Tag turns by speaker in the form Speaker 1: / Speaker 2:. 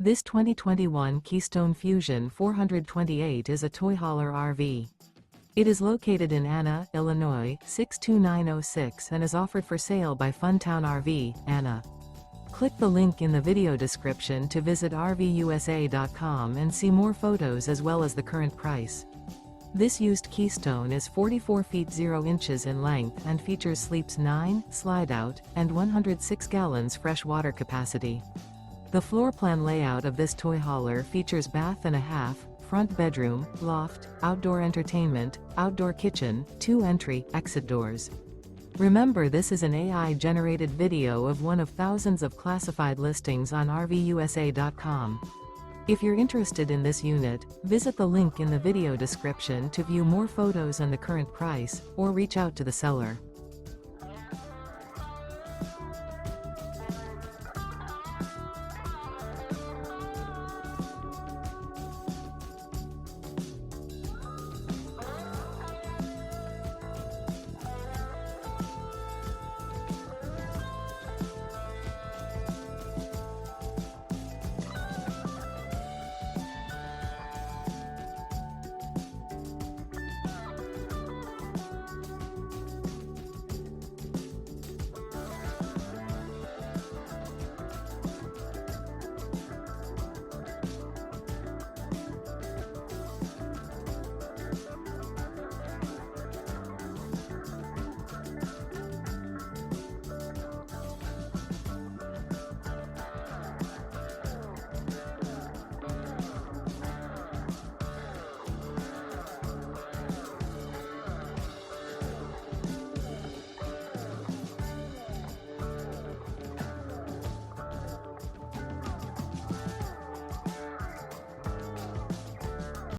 Speaker 1: This 2021 Keystone Fuzion 428 is a toy hauler RV. It is located in Anna, Illinois, 62906 and is offered for sale by Funtown RV, Anna. Click the link in the video description to visit RVUSA.com and see more photos as well as the current price. This used Keystone is 44 feet 0 inches in length and features sleeps 9, Slideout, and 106 gallons fresh water capacity. The floor plan layout of this toy hauler features bath and a half, front bedroom, loft, outdoor entertainment, outdoor kitchen, 2 entry/exit doors. Remember, this is an AI-generated video of one of thousands of classified listings on RVUSA.com. If you're interested in this unit, visit the link in the video description to view more photos and the current price, or reach out to the seller.